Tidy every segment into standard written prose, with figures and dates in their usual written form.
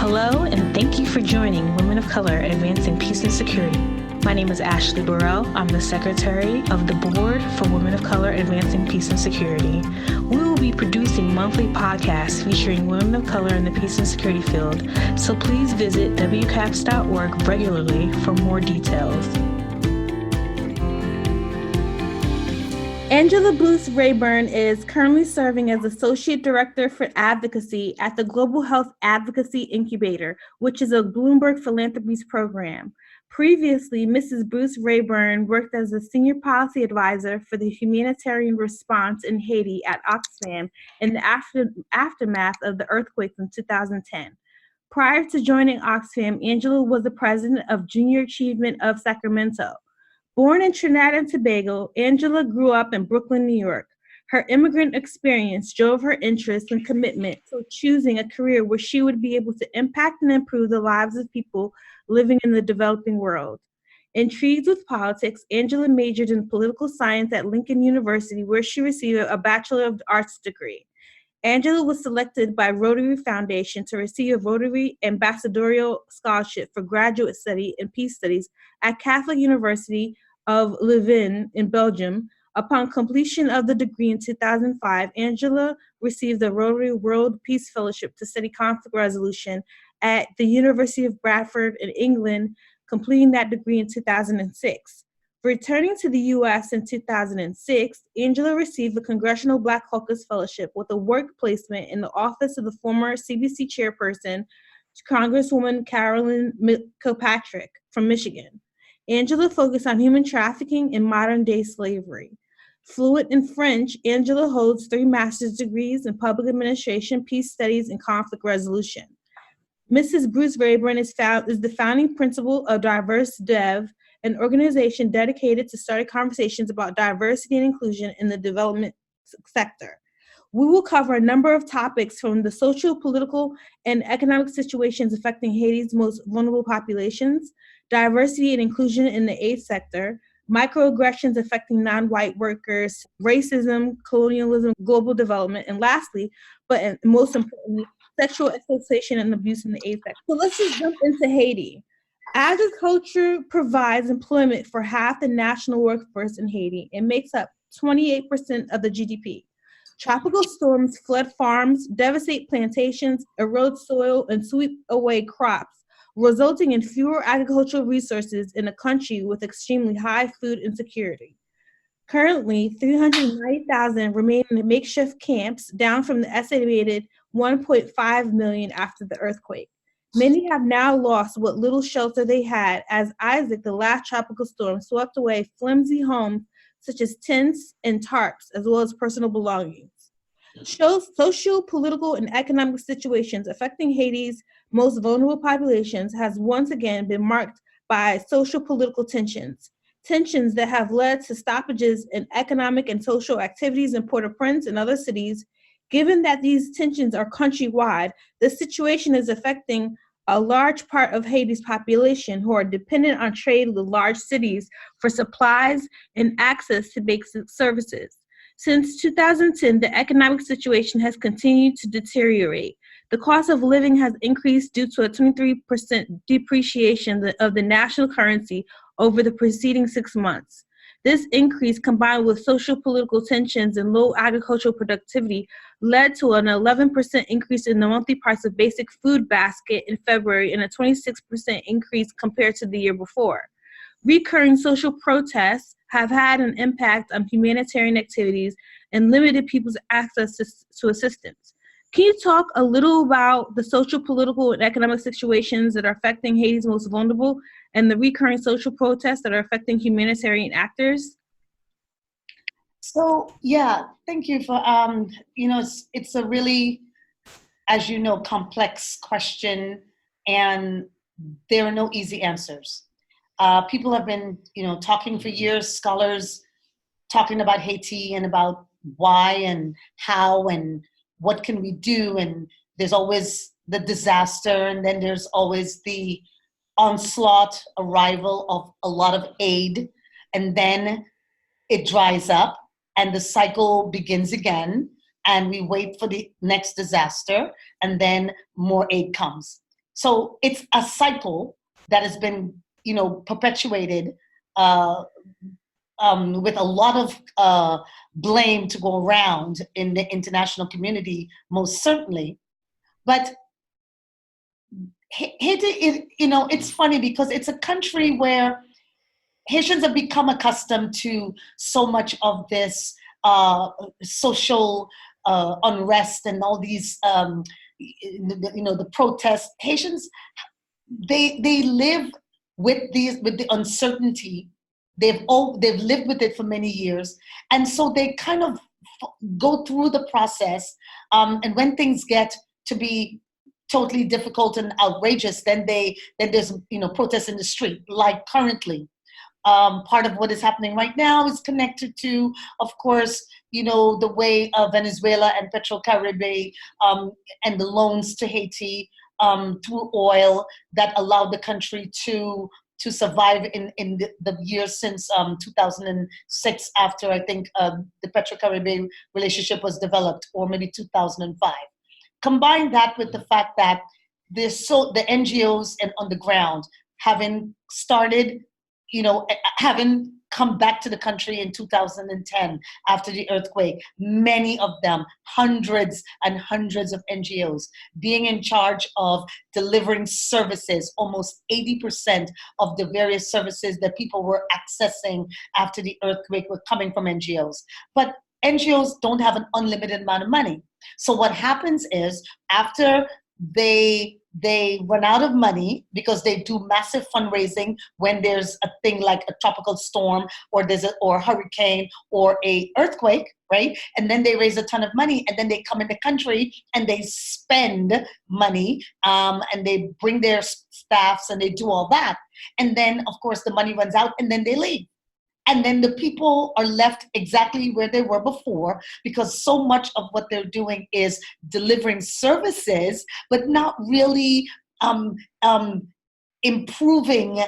Hello, and thank you for joining Women of Color Advancing Peace and Security. My name is Ashley Burrell. I'm the Secretary of the Board for Women of Color Advancing Peace and Security. We will be producing monthly podcasts featuring women of color in the peace and security field, so please visit WCAPS.org regularly for more details. Angela Booth Raeburn is currently serving as Associate Director for Advocacy at the Global Health Advocacy Incubator, which is a Bloomberg Philanthropies program. Previously, Mrs. Booth Raeburn worked as a Senior Policy Advisor for the humanitarian response in Haiti at Oxfam in the aftermath of the earthquakes in 2010. Prior to joining Oxfam, Angela was the President of Junior Achievement of Sacramento. Born in Trinidad and Tobago, Angela grew up in Brooklyn, New York. Her immigrant experience drove her interest and commitment to choosing a career where she would be able to impact and improve the lives of people living in the developing world. Intrigued with politics, Angela majored in political science at Lincoln University, where she received a Bachelor of Arts degree. Angela was selected by Rotary Foundation to receive a Rotary Ambassadorial Scholarship for graduate study in peace studies at Catholic University of Leuven in Belgium. Upon completion of the degree in 2005, Angela received the Rotary World Peace Fellowship to study conflict resolution at the University of Bradford in England, completing that degree in 2006. Returning to the U.S. in 2006, Angela received the Congressional Black Caucus Fellowship with a work placement in the office of the former CBC chairperson, Congresswoman Carolyn Kilpatrick from Michigan. Angela focused on human trafficking and modern-day slavery. Fluent in French, Angela holds 3 master's degrees in public administration, peace studies, and conflict resolution. Mrs. Bruce Raeburn is the founding principal of Diverse Dev, an organization dedicated to starting conversations about diversity and inclusion in the development sector. We will cover a number of topics from the social, political, and economic situations affecting Haiti's most vulnerable populations, diversity and inclusion in the aid sector, microaggressions affecting non-white workers, racism, colonialism, global development, and lastly, but most importantly, sexual exploitation and abuse in the aid sector. So let's just jump into Haiti. Agriculture provides employment for half the national workforce in Haiti and makes up 28% of the GDP. Tropical storms flood farms, devastate plantations, erode soil, and sweep away crops, resulting in fewer agricultural resources in a country with extremely high food insecurity. Currently, 390,000 remain in makeshift camps, down from the estimated 1.5 million after the earthquake. Many have now lost what little shelter they had as Isaac, the last tropical storm, swept away flimsy homes such as tents and tarps, as well as personal belongings. Social, political, and economic situations affecting Haiti's most vulnerable populations has once again been marked by social political tensions that have led to stoppages in economic and social activities in Port-au-Prince and other cities. Given that these tensions are countrywide, the situation is affecting a large part of Haiti's population who are dependent on trade with large cities for supplies and access to basic services. Since 2010, the economic situation has continued to deteriorate. The cost of living has increased due to a 23% depreciation of the national currency over the preceding 6 months. This increase, combined with social political tensions and low agricultural productivity, led to an 11% increase in the monthly price of basic food basket in February and a 26% increase compared to the year before. Recurring social protests have had an impact on humanitarian activities and limited people's access to assistance. Can you talk a little about the social, political, and economic situations that are affecting Haiti's most vulnerable and the recurring social protests that are affecting humanitarian actors? So, yeah, thank you for, it's a really, as you know, complex question, and there are no easy answers. People have been, talking for years, scholars talking about Haiti and about why and how and what can we do, and there's always the disaster, and then there's always the onslaught, arrival of a lot of aid, and then it dries up, and the cycle begins again, and we wait for the next disaster, and then more aid comes. So it's a cycle that has been, perpetuated with a lot of blame to go around in the international community, most certainly. But Haiti, it's funny because it's a country where Haitians have become accustomed to so much of this social unrest and all these, the protests. Haitians, they live with the uncertainty. They've lived with it for many years, and so they kind of go through the process. And when things get to be totally difficult and outrageous, then there's protests in the street, like currently. Part of what is happening right now is connected to, of course, the way Venezuela and PetroCaribe and the loans to Haiti through oil that allowed the country to survive in the years since 2006, after I think the PetroCaribe relationship was developed, or maybe 2005. Combine that with the fact that the NGOs and on the ground having started, having come back to the country in 2010 after the earthquake, many of them, hundreds and hundreds of NGOs, being in charge of delivering services. Almost 80% of the various services that people were accessing after the earthquake were coming from NGOs. But NGOs don't have an unlimited amount of money. So what happens is, after they run out of money, because they do massive fundraising when there's a thing like a tropical storm, or or a hurricane or a earthquake, right? And then they raise a ton of money, and then they come in the country and they spend money, and they bring their staffs and they do all that. And then, of course, the money runs out and then they leave. And then the people are left exactly where they were before, because so much of what they're doing is delivering services, but not really improving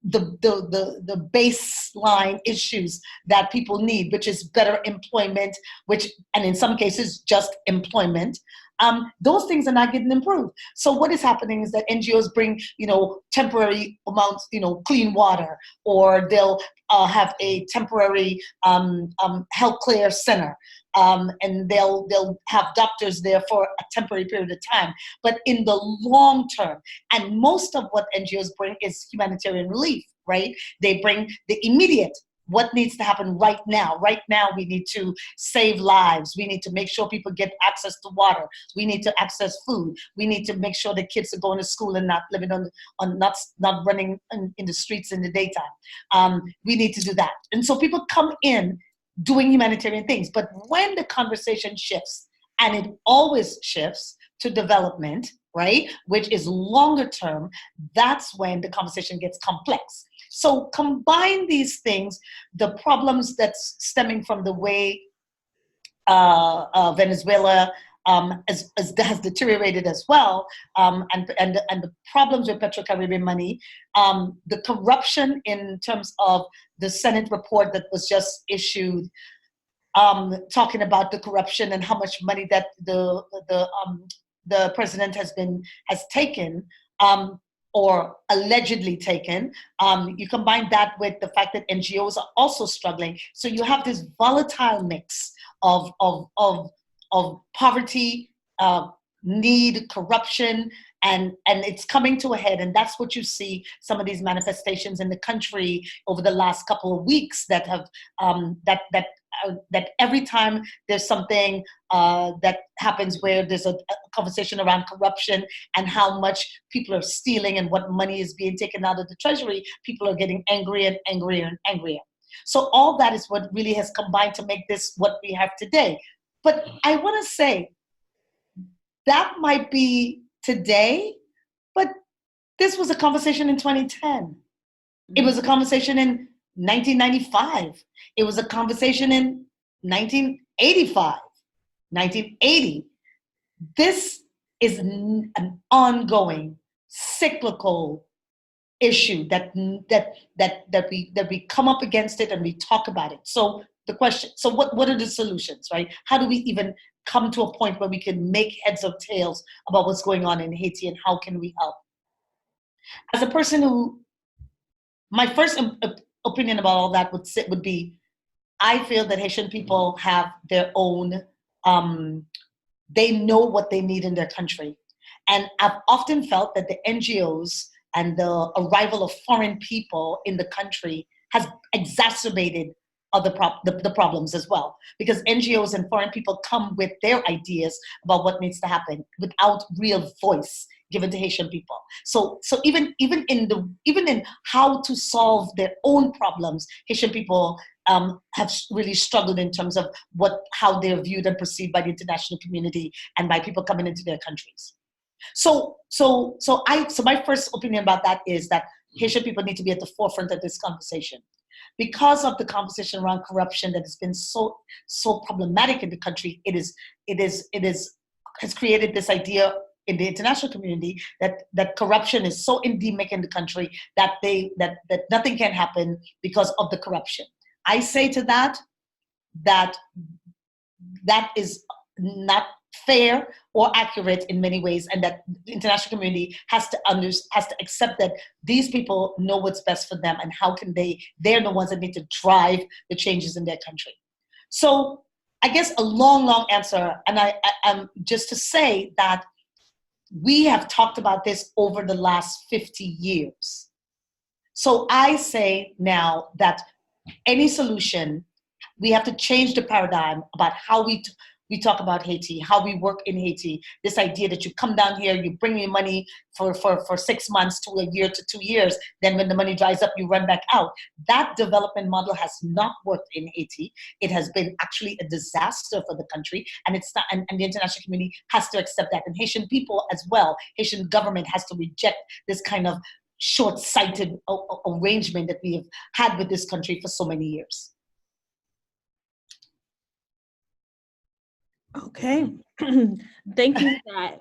the baseline issues that people need, which is better employment, and in some cases, just employment. Those things are not getting improved. So what is happening is that NGOs bring, temporary amounts, clean water, or they'll have a temporary health care center, and they'll have doctors there for a temporary period of time. But in the long term, and most of what NGOs bring is humanitarian relief, right? They bring the immediate. What needs to happen right now? Right now, we need to save lives. We need to make sure people get access to water. We need to access food. We need to make sure the kids are going to school and not living not running in the streets in the daytime. We need to do that. And so people come in doing humanitarian things. But when the conversation shifts, and it always shifts to development, right, which is longer term, that's when the conversation gets complex. So combine these things, the problems that's stemming from the way Venezuela has deteriorated as well, and the problems with PetroCaribe money, the corruption in terms of the Senate report that was just issued, talking about the corruption and how much money that the president has taken, or allegedly taken. You combine that with the fact that NGOs are also struggling. So you have this volatile mix of poverty, need, corruption, and it's coming to a head. And that's what you see some of these manifestations in the country over the last couple of weeks that have that every time there's something that happens where there's a conversation around corruption and how much people are stealing and what money is being taken out of the treasury, people are getting angrier and angrier and angrier. So all that is what really has combined to make this what we have today. But I want to say that might be today, but this was a conversation in 2010. It was a conversation in 1995. It was a conversation in 1985, 1980. This is an ongoing, cyclical issue that we come up against it and we talk about it. So the question, so what are the solutions, right? How do we even come to a point where we can make heads or tails about what's going on in Haiti, and how can we help? As a person who, my first opinion about all that would be, I feel that Haitian people have their own, they know what they need in their country. And I've often felt that the NGOs and the arrival of foreign people in the country has exacerbated the problems as well. Because NGOs and foreign people come with their ideas about what needs to happen without real voice given to Haitian people. So even in how to solve their own problems, Haitian people have really struggled in terms of how they're viewed and perceived by the international community and by people coming into their countries. So my first opinion about that is that Haitian people need to be at the forefront of this conversation, because of the conversation around corruption that has been so problematic in the country. Has created this idea in the international community that corruption is so endemic in the country that nothing can happen because of the corruption. I say to that is not fair or accurate in many ways, and that the international community has to accept that these people know what's best for them, and how can they're the ones that need to drive the changes in their country. So I guess a long answer, and I'm just to say that we have talked about this over the last 50 years. So I say now that any solution, we have to change the paradigm about how we talk about Haiti, how we work in Haiti. This idea that you come down here, you bring your money for 6 months to a year to 2 years, then when the money dries up, you run back out. That development model has not worked in Haiti. It has been actually a disaster for the country, and it's not. And the international community has to accept that, and Haitian people as well. Haitian government has to reject this kind of short-sighted arrangement that we have had with this country for so many years. Okay, thank you for that.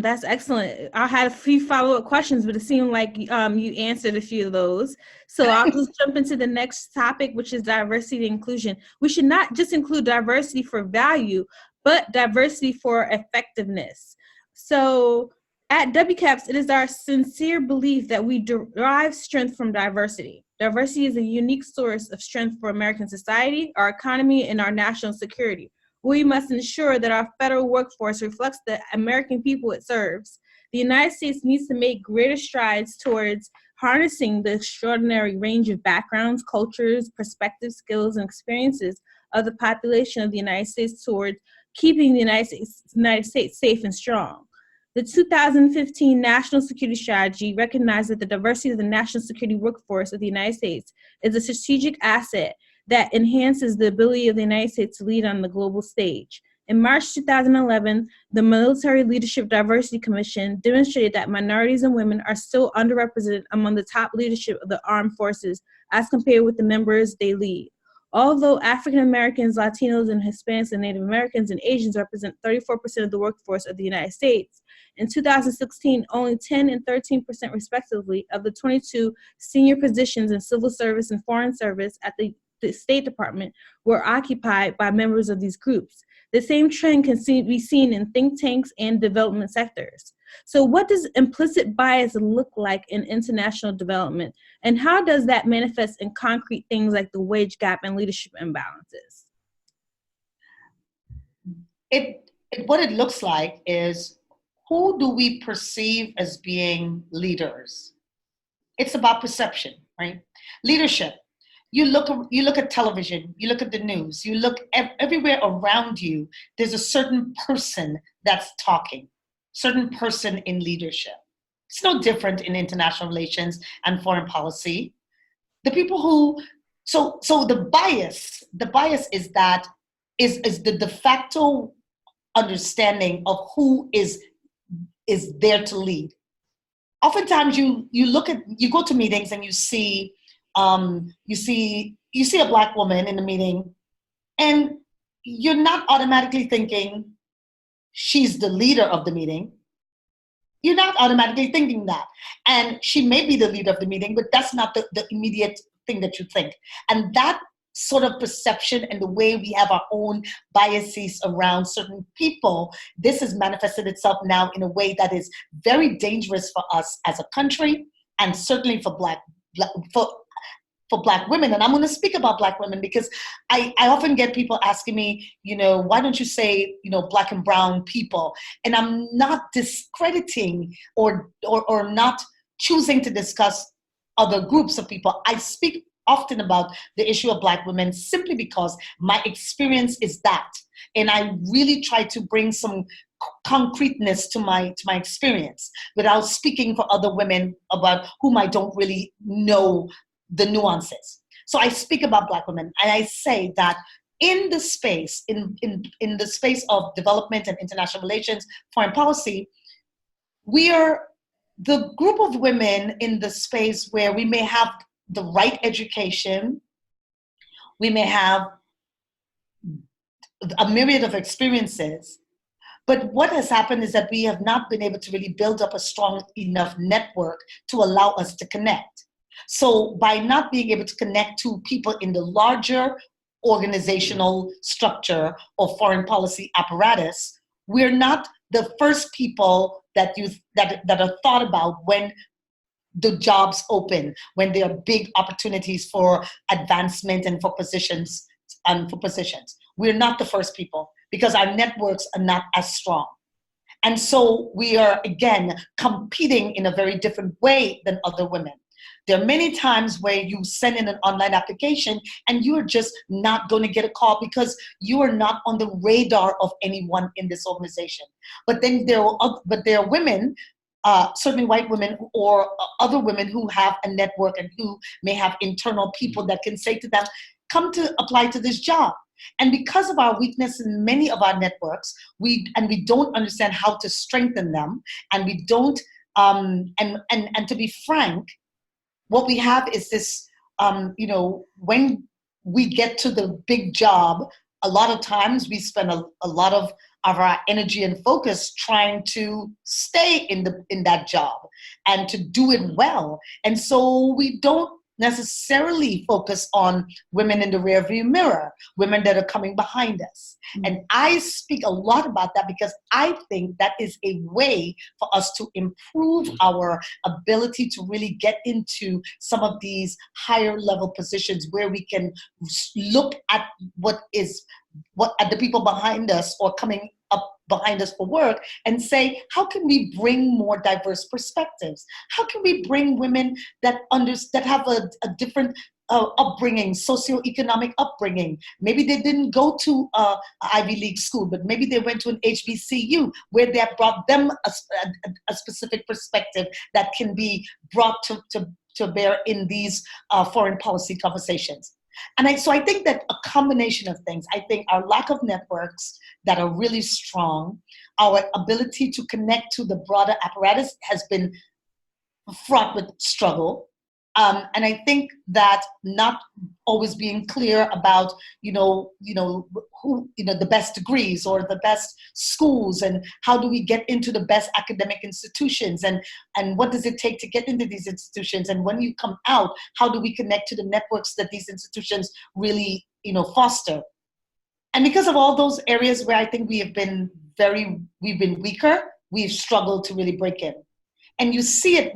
That's excellent. I had a few follow-up questions, but it seemed like you answered a few of those. So I'll just jump into the next topic, which is diversity and inclusion. We should not just include diversity for value, but diversity for effectiveness. So at WCAPS, it is our sincere belief that we derive strength from diversity. Diversity is a unique source of strength for American society, our economy, and our national security. We must ensure that our federal workforce reflects the American people it serves. The United States needs to make greater strides towards harnessing the extraordinary range of backgrounds, cultures, perspectives, skills, and experiences of the population of the United States toward keeping the United States safe and strong. The 2015 National Security Strategy recognized that the diversity of the national security workforce of the United States is a strategic asset that enhances the ability of the United States to lead on the global stage. In March 2011, the Military Leadership Diversity Commission demonstrated that minorities and women are still underrepresented among the top leadership of the armed forces as compared with the members they lead. Although African Americans, Latinos, and Hispanics, and Native Americans and Asians represent 34% of the workforce of the United States, in 2016, only 10 and 13% respectively of the 22 senior positions in civil service and foreign service at the State Department were occupied by members of these groups. The same trend can be seen in think tanks and development sectors. So what does implicit bias look like in international development, and how does that manifest in concrete things like the wage gap and leadership imbalances? What it looks like is, who do we perceive as being leaders? It's about perception, right? Leadership. You look at television, you look at the news, you look everywhere around you, there's a certain person that's talking, certain person in leadership. It's no different in international relations and foreign policy. The people who, so the bias is the de facto understanding of who is there to lead. Oftentimes you go to meetings and you see a Black woman in the meeting, and you're not automatically thinking she's the leader of the meeting. You're not automatically thinking that. And she may be the leader of the meeting, but that's not the immediate thing that you think. And that sort of perception and the way we have our own biases around certain people, this has manifested itself now in a way that is very dangerous for us as a country, and certainly for Black women. And I'm going to speak about Black women because I often get people asking me, why don't you say, Black and brown people? And I'm not discrediting or not choosing to discuss other groups of people. I speak often about the issue of Black women simply because my experience is that. And I really try to bring some concreteness to my experience without speaking for other women about whom I don't really know the nuances. So I speak about Black women, and I say that in the space, in the space of development and international relations, foreign policy, we are the group of women in the space where we may have the right education, we may have a myriad of experiences, but what has happened is that we have not been able to really build up a strong enough network to allow us to connect. So by not being able to connect to people in the larger organizational structure or foreign policy apparatus, we're not the first people that are thought about when the jobs open, when there are big opportunities for advancement and for positions. We're not the first people because our networks are not as strong. And so we are, again, competing in a very different way than other women. There are many times where you send in an online application and you are just not going to get a call because you are not on the radar of anyone in this organization. But then there are women, certainly white women or other women who have a network and who may have internal people that can say to them, come to apply to this job. And because of our weakness in many of our networks, we don't understand how to strengthen them, and we don't, and to be frank, what we have is this, when we get to the big job, a lot of times we spend a lot of our energy and focus trying to stay in that job and to do it well. And so we don't necessarily focus on women in the rearview mirror, women that are coming behind us. Mm-hmm. And I speak a lot about that because I think that is a way for us to improve our ability to really get into some of these higher level positions where we can look at what at the people behind us or coming up behind us for work and say, how can we bring more diverse perspectives? How can we bring women that have a different upbringing, socioeconomic upbringing? Maybe they didn't go to Ivy League school, but maybe they went to an HBCU where that brought them a specific perspective that can be brought to bear in these foreign policy conversations. And so I think that a combination of things, I think our lack of networks that are really strong, our ability to connect to the broader apparatus has been fraught with struggle. And I think that not always being clear about, who, the best degrees or the best schools, and how do we get into the best academic institutions, and what does it take to get into these institutions? And when you come out, how do we connect to the networks that these institutions really, foster? And because of all those areas where I think we've been weaker, we've struggled to really break in. And you see it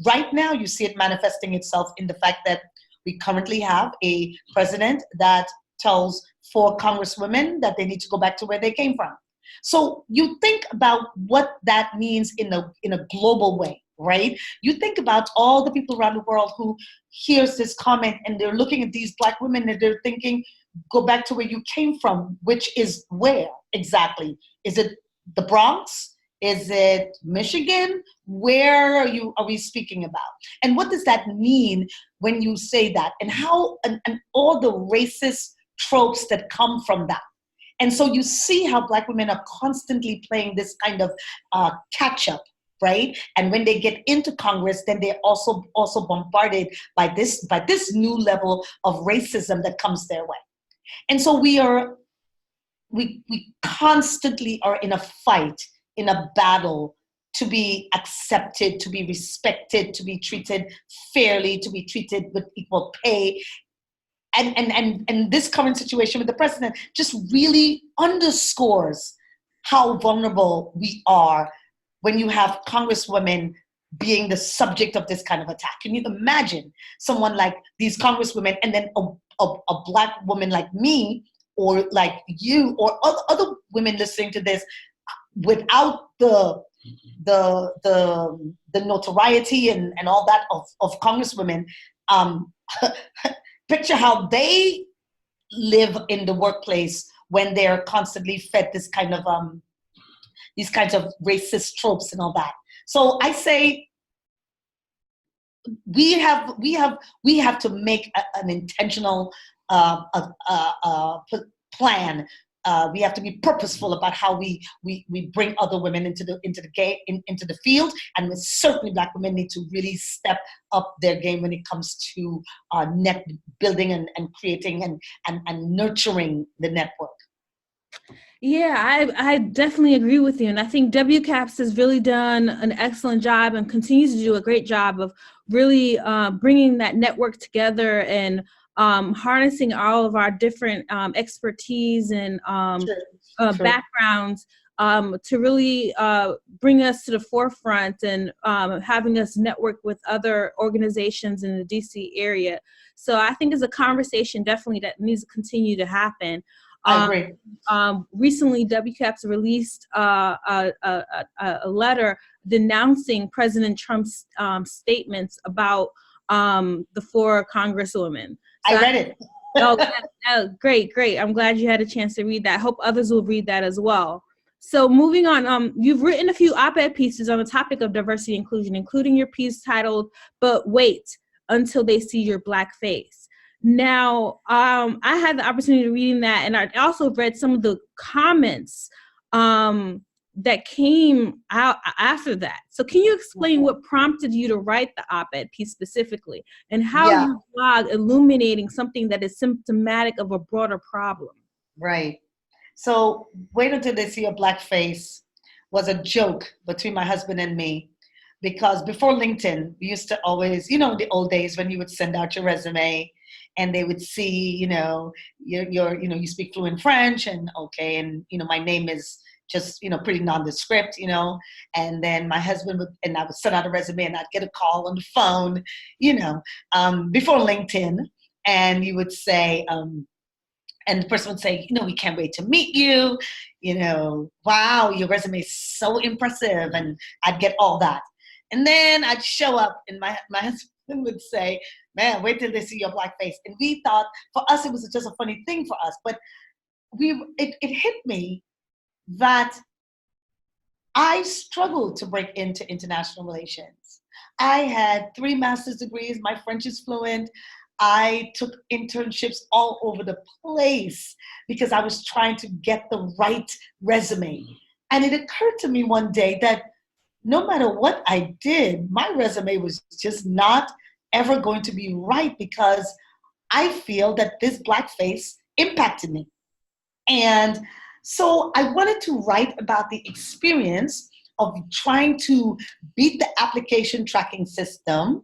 right now, you see it manifesting itself in the fact that we currently have a president that tells 4 congresswomen that they need to go back to where they came from. So you think about what that means in a global way, right? You think about all the people around the world who hears this comment and they're looking at these Black women and they're thinking, go back to where you came from, which is where exactly? Is it the Bronx? Is it Michigan? Where are we speaking about? And what does that mean when you say that? And how, and all the racist tropes that come from that. And so you see how Black women are constantly playing this kind of catch up, right? And when they get into Congress, then they're also bombarded by this new level of racism that comes their way. And so we constantly are in a fight, in a battle to be accepted, to be respected, to be treated fairly, to be treated with equal pay. and this current situation with the president just really underscores how vulnerable we are when you have congresswomen being the subject of this kind of attack. Can you imagine someone like these congresswomen and then a Black woman like me or like you or other women listening to this without the notoriety and all that of congresswomen? Picture how they live in the workplace when they're constantly fed this kind of these kinds of racist tropes and all that. So I say we have to make an intentional plan. We have to be purposeful about how we bring other women into the field, and certainly Black women need to really step up their game when it comes to net building and creating and nurturing the network. Yeah, I definitely agree with you. And I think WCAPS has really done an excellent job and continues to do a great job of really bringing that network together and harnessing all of our different expertise and backgrounds to really bring us to the forefront and having us network with other organizations in the DC area. So I think it's a conversation definitely that needs to continue to happen. I agree. Recently, WCAPS released a letter denouncing President Trump's statements about the 4 congresswomen. So I read it. Great. I'm glad you had a chance to read that. I hope others will read that as well. So moving on, you've written a few op-ed pieces on the topic of diversity and inclusion, including your piece titled, "But Wait Until They See Your Black Face." Now, I had the opportunity of reading that, and I also read some of the comments that came out after that. So can you explain what prompted you to write the op-ed piece specifically, and how you blog illuminating something that is symptomatic of a broader problem? Right. So "Wait Until They See Your Black Face" was a joke between my husband and me, because before LinkedIn, we used to always, in the old days when you would send out your resume, and they would see, you speak fluent French, and okay, and my name is just, pretty nondescript, and then my husband and I would send out a resume, and I'd get a call on the phone, before LinkedIn, and you would say, and the person would say, we can't wait to meet you, wow, your resume is so impressive, and I'd get all that. And then I'd show up, and my husband would say, "Man, wait till they see your black face." And we thought, for us, it was just a funny thing for us. But it hit me that I struggled to break into international relations. I had 3 master's degrees. My French is fluent. I took internships all over the place because I was trying to get the right resume. And it occurred to me one day that no matter what I did, my resume was just not ever going to be right, because I feel that this blackface impacted me. And so I wanted to write about the experience of trying to beat the application tracking system.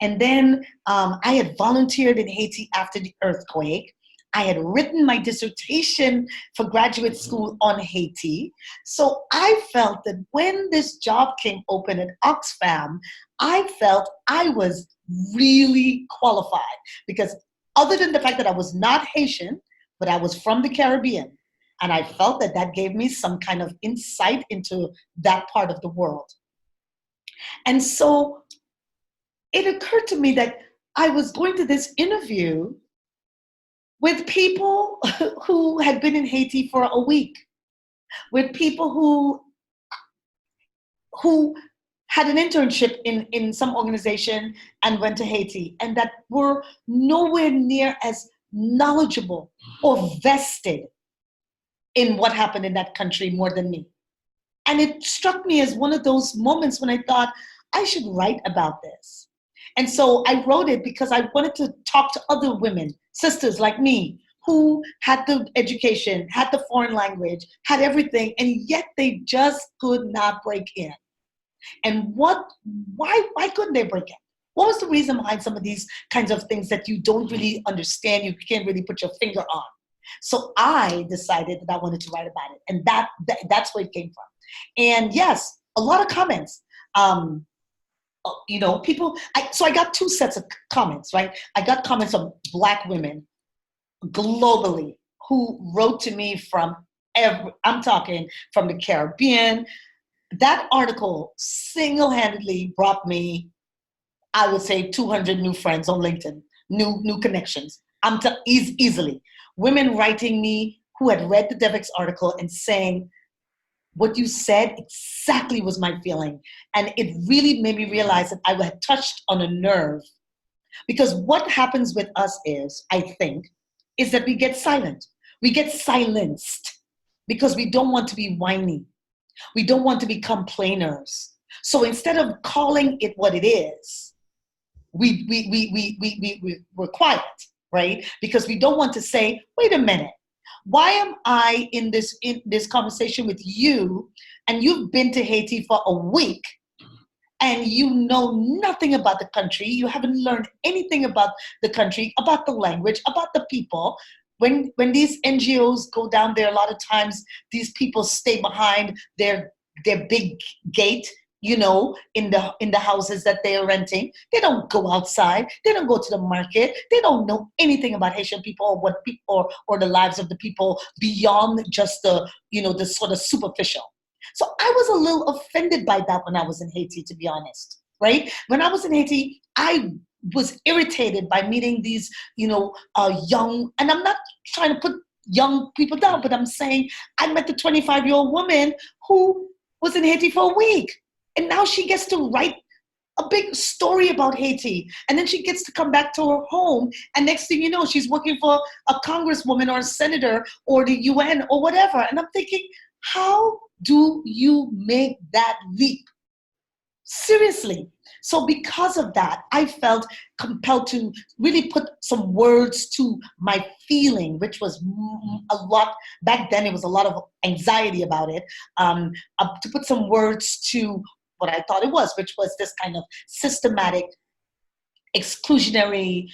And then I had volunteered in Haiti after the earthquake. I had written my dissertation for graduate school on Haiti. So I felt that when this job came open at Oxfam, I felt I was really qualified, because other than the fact that I was not Haitian, but I was from the Caribbean, and I felt that that gave me some kind of insight into that part of the world. And so it occurred to me that I was going to this interview with people who had been in Haiti for a week, with people who had an internship in some organization and went to Haiti, and that were nowhere near as knowledgeable or vested in what happened in that country more than me. And it struck me as one of those moments when I thought, I should write about this. And so I wrote it because I wanted to talk to other women, sisters like me, who had the education, had the foreign language, had everything, and yet they just could not break in. And why couldn't they break in? What was the reason behind some of these kinds of things that you don't really understand, you can't really put your finger on? So I decided that I wanted to write about it. And that's where it came from. And yes, a lot of comments. People, so I got two sets of comments, right? I got comments from Black women globally who wrote to me from I'm talking from the Caribbean. That article single-handedly brought me, I would say, 200 new friends on LinkedIn, new connections. Easily. Women writing me who had read the DevEx article and saying, what you said exactly was my feeling. And it really made me realize that I had touched on a nerve. Because what happens with us is, I think, is that we get silent. We get silenced because we don't want to be whiny. We don't want to be complainers. So instead of calling it what it is, we're quiet, right? Because we don't want to say, wait a minute, why am I in this conversation with you, and you've been to Haiti for a week, and you know nothing about the country, you haven't learned anything about the country, about the language, about the people. When these NGOs go down there, a lot of times these people stay behind their big gate, in the houses that they are renting. They don't go outside. They don't go to the market. They don't know anything about Haitian people or what people or the lives of the people beyond just the sort of superficial. So I was a little offended by that when I was in Haiti, to be honest, right? When I was in Haiti, I was irritated by meeting these, young, and I'm not trying to put young people down, but I'm saying I met the 25-year-old woman who was in Haiti for a week. And now she gets to write a big story about Haiti. And then she gets to come back to her home. And next thing you know, she's working for a congresswoman or a senator or the UN or whatever. And I'm thinking, how do you make that leap? Seriously. So because of that, I felt compelled to really put some words to my feeling, which was a lot, back then it was a lot of anxiety about it, to put some words to what I thought it was, which was this kind of systematic exclusionary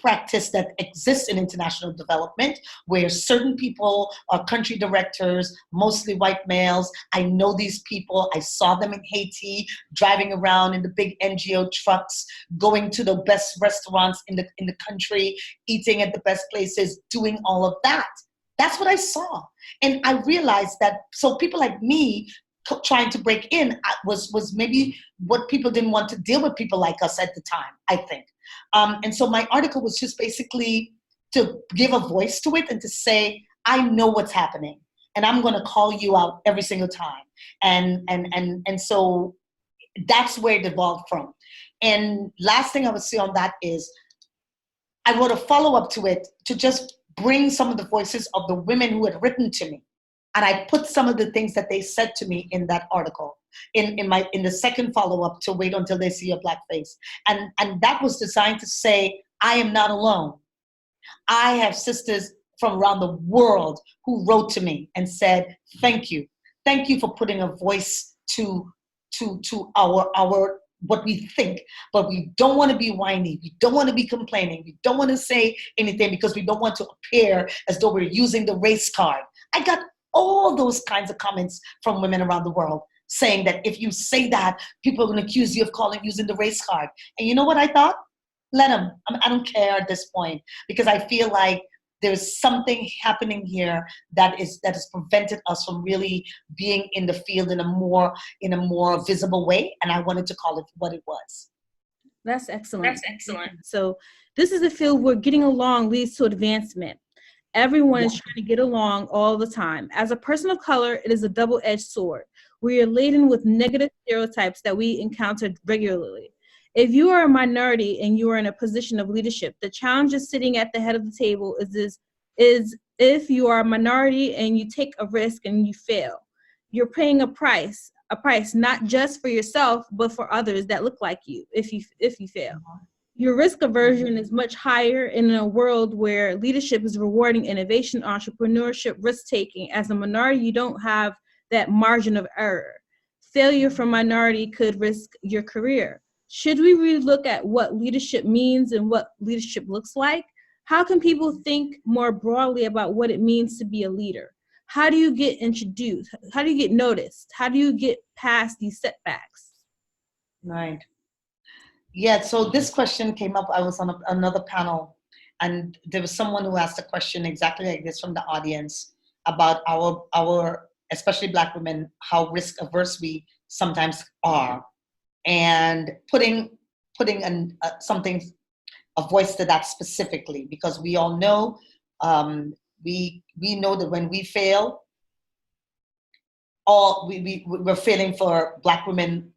practice that exists in international development, where certain people are country directors, mostly white males. I know these people. I saw them in Haiti, driving around in the big NGO trucks, going to the best restaurants in the country, eating at the best places, doing all of that. That's what I saw. And I realized that, so people like me trying to break in was maybe what people didn't want to deal with people like us at the time, I think. And so my article was just basically to give a voice to it and to say, I know what's happening and I'm going to call you out every single time. And so that's where it evolved from. And last thing I would say on that is I wrote a follow-up to it to just bring some of the voices of the women who had written to me. And I put some of the things that they said to me in that article, in the second follow-up, to wait until they see a Black face. And that was designed to say, I am not alone. I have sisters from around the world who wrote to me and said, thank you. Thank you for putting a voice to our what we think, but we don't want to be whiny. We don't want to be complaining. We don't want to say anything because we don't want to appear as though we're using the race card. I got all those kinds of comments from women around the world saying that if you say that, people are going to accuse you of using the race card. And you know what I thought? Let them. I don't care at this point, because I feel like there's something happening here that has prevented us from really being in the field in a more visible way. And I wanted to call it what it was. That's excellent. So this is a field where getting along leads to advancement. Everyone is trying to get along all the time. As a person of color, it is a double-edged sword. We are laden with negative stereotypes that we encounter regularly. If you are a minority and you are in a position of leadership, the challenge of sitting at the head of the table is if you are a minority and you take a risk and you fail, you're paying a price not just for yourself, but for others that look like you if you fail. Your risk aversion is much higher in a world where leadership is rewarding innovation, entrepreneurship, risk-taking. As a minority, you don't have that margin of error. Failure from minority could risk your career. should we really look at what leadership means and what leadership looks like? How can people think more broadly about what it means to be a leader? How do you get introduced? How do you get noticed? How do you get past these setbacks? Right. Yeah, so this question came up. I was on another panel, and there was someone who asked a question exactly like this from the audience about our especially Black women, how risk averse we sometimes are, and putting something, a voice to that specifically, because we all know, we know that when we fail, we're failing for Black women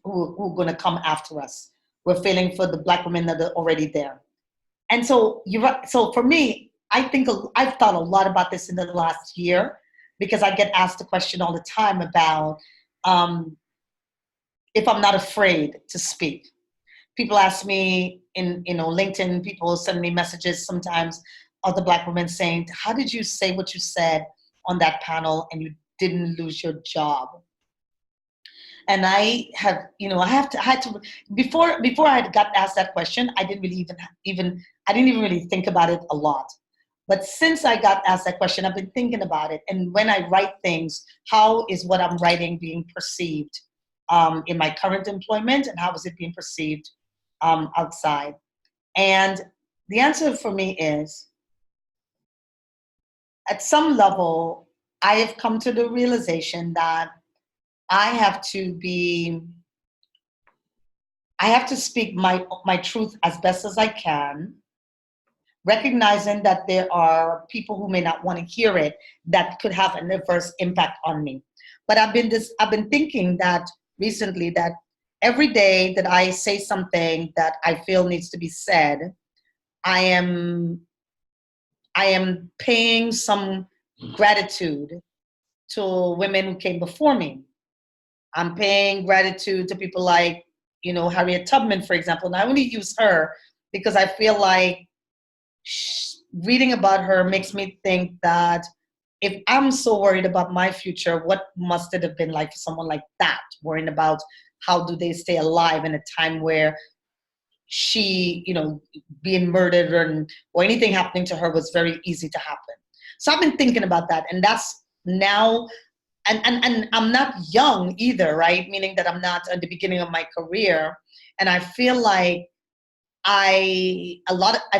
who are going to come after us. We're failing for the Black women that are already there. And so so for me, I've thought a lot about this in the last year, because I get asked the question all the time about if I'm not afraid to speak. People ask me in LinkedIn, people send me messages sometimes, other Black women saying, how did you say what you said on that panel and you didn't lose your job? And I had to, before I got asked that question, I didn't really I didn't even really think about it a lot. But since I got asked that question, I've been thinking about it. And when I write things, how is what I'm writing being perceived in my current employment, and how is it being perceived outside? And the answer for me is, at some level, I have come to the realization that I have to speak my truth as best as I can, recognizing that there are people who may not want to hear it, that could have an adverse impact on me. But I've been thinking that recently, that every day that I say something that I feel needs to be said, I am paying some gratitude to women who came before me. I'm paying gratitude to people like, Harriet Tubman, for example. And I only use her because I feel like reading about her makes me think that if I'm so worried about my future, what must it have been like for someone like that, worrying about how do they stay alive in a time where she, being murdered or anything happening to her was very easy to happen. So I've been thinking about that, and that's now, and I'm not young either, right? Meaning that I'm not at the beginning of my career, and I feel like I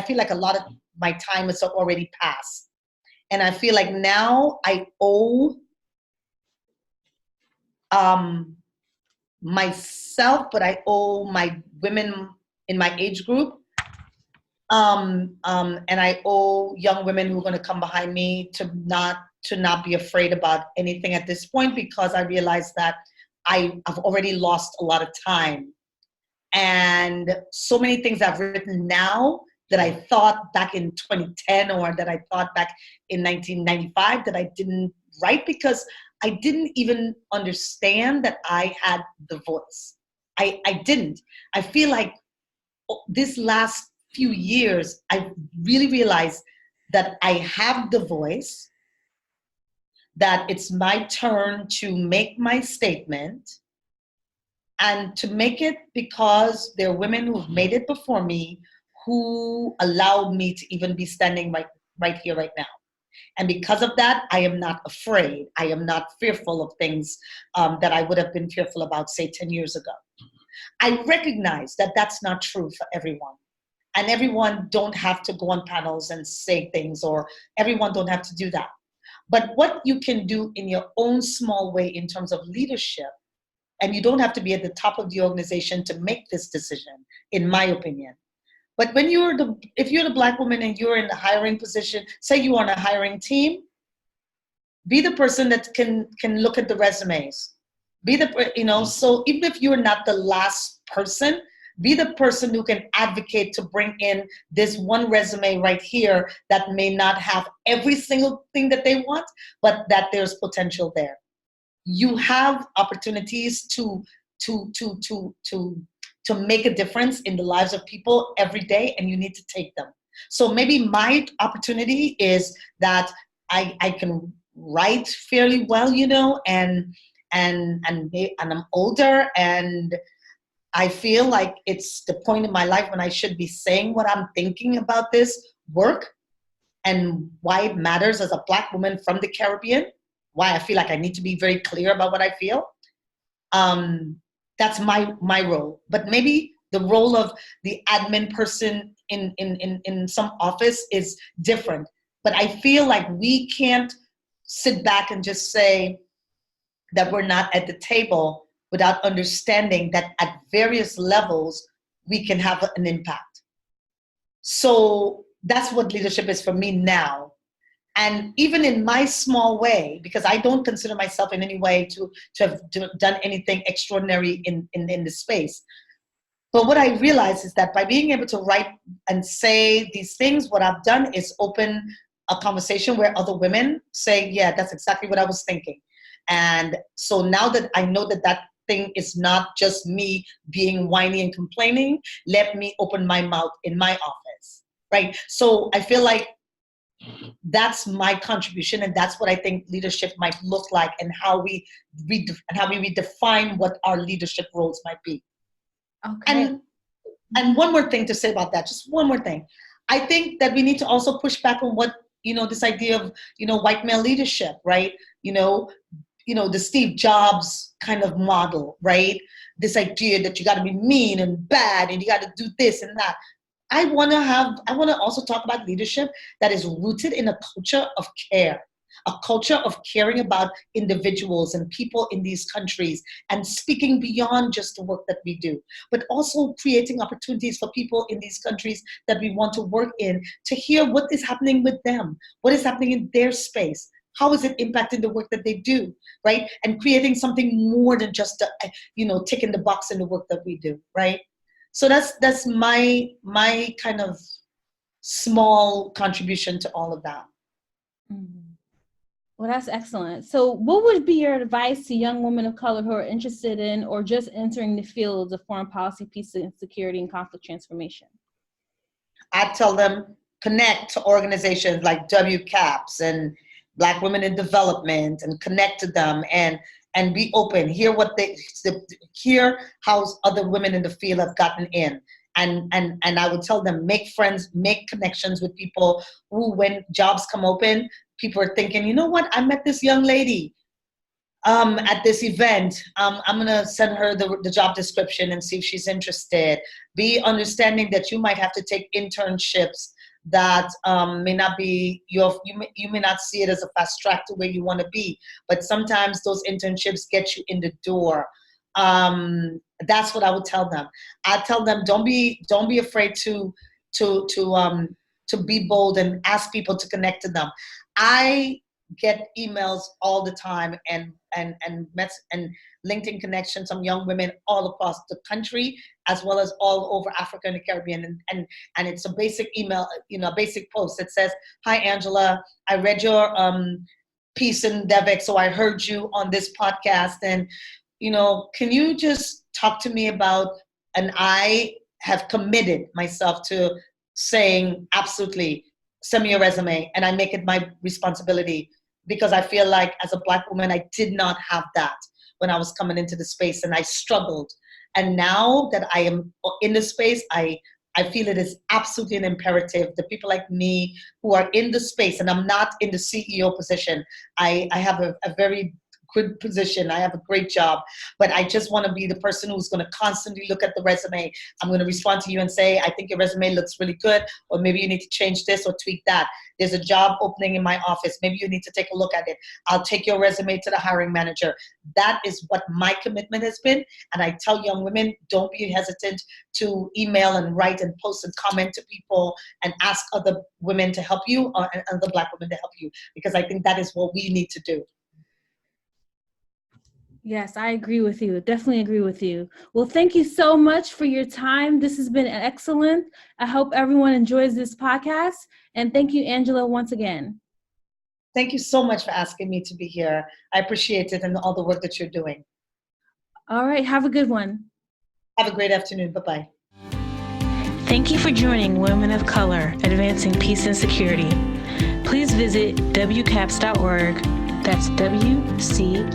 feel like a lot of my time is already passed, and I feel like now I owe myself, but I owe my women in my age group, and I owe young women who are going to come behind me to not be afraid about anything at this point, because I realize that I've already lost a lot of time, and so many things I've written now that I thought back in 2010 or that I thought back in 1995 that I didn't write, because I didn't even understand that I had the voice. I didn't. I feel like this last few years, I really realized that I have the voice, that it's my turn to make my statement, and to make it because there are women who've made it before me, who allowed me to even be standing right here, right now. And because of that, I am not afraid. I am not fearful of things that I would have been fearful about, say, 10 years ago. I recognize that that's not true for everyone. And everyone don't have to go on panels and say things, or everyone don't have to do that. But what you can do in your own small way in terms of leadership, and you don't have to be at the top of the organization to make this decision, in my opinion. But when if you're the Black woman and you're in the hiring position, say you are on a hiring team, be the person that can look at the resumes. Be so even if you're not the last person, be the person who can advocate to bring in this one resume right here that may not have every single thing that they want, but that there's potential there. You have opportunities to make a difference in the lives of people every day, and you need to take them. So maybe my opportunity is that I can write fairly well, and I'm older, and I feel like it's the point in my life when I should be saying what I'm thinking about this work and why it matters as a Black woman from the Caribbean, why I feel like I need to be very clear about what I feel. That's my role. But maybe the role of the admin person in some office is different. But I feel like we can't sit back and just say that we're not at the table without understanding that at various levels, we can have an impact. So that's what leadership is for me now. And even in my small way, because I don't consider myself in any way to have done anything extraordinary in the space. But what I realize is that by being able to write and say these things, what I've done is open a conversation where other women say, yeah, that's exactly what I was thinking. And so now that I know that that thing is not just me being whiny and complaining, let me open my mouth in my office, right? So I feel like that's my contribution, and that's what I think leadership might look like, and how we redefine what our leadership roles might be. Okay. And one more thing to say about that, just one more thing. I think that we need to also push back on what, this idea of, white male leadership, right? The Steve Jobs kind of model, right? This idea that you got to be mean and bad and you got to do this and that. I want to also talk about leadership that is rooted in a culture of care, a culture of caring about individuals and people in these countries, and speaking beyond just the work that we do, but also creating opportunities for people in these countries that we want to work in to hear what is happening with them, what is happening in their space. How is it impacting the work that they do, right? And creating something more than just, ticking the box in the work that we do, right? So that's my kind of small contribution to all of that. Mm-hmm. Well, that's excellent. So what would be your advice to young women of color who are interested in or just entering the fields of foreign policy, peace and security, and conflict transformation? I tell them connect to organizations like WCAPS and Black Women in Development, and connect to them and be open. Hear how other women in the field have gotten in. And I would tell them, make friends, make connections with people who, when jobs come open, people are thinking, you know what, I met this young lady at this event. I'm gonna send her the job description and see if she's interested. Be understanding that you might have to take internships that may not be you may not see it as a fast track to where you want to be, but sometimes those internships get you in the door. That's what I would tell them. I tell them, don't be afraid to be bold and ask people to connect to them. I get emails all the time and LinkedIn connections from young women all across the country, as well as all over Africa and the Caribbean. And it's a basic email, a basic post that says, "Hi, Angela, I read your piece in DevEx, so I heard you on this podcast. And, can you just talk to me about," and I have committed myself to saying, absolutely, send me a resume, and I make it my responsibility, because I feel like as a Black woman, I did not have that when I was coming into the space, and I struggled. And now that I am in the space, I feel it is absolutely an imperative. The people like me who are in the space, and I'm not in the CEO position. I have a very good position. I have a great job, but I just want to be the person who's going to constantly look at the resume. I'm going to respond to you and say, I think your resume looks really good, or maybe you need to change this or tweak that. There's a job opening in my office. Maybe you need to take a look at it. I'll take your resume to the hiring manager. That is what my commitment has been. And I tell young women, don't be hesitant to email and write and post and comment to people and ask other women to help you, or other Black women to help you, because I think that is what we need to do. Yes, I agree with you. Definitely agree with you. Well, thank you so much for your time. This has been excellent. I hope everyone enjoys this podcast. And thank you, Angela, once again. Thank you so much for asking me to be here. I appreciate it, and all the work that you're doing. All right. Have a good one. Have a great afternoon. Bye-bye. Thank you for joining Women of Color, Advancing Peace and Security. Please visit WCAPS.org. That's WCAPS.org.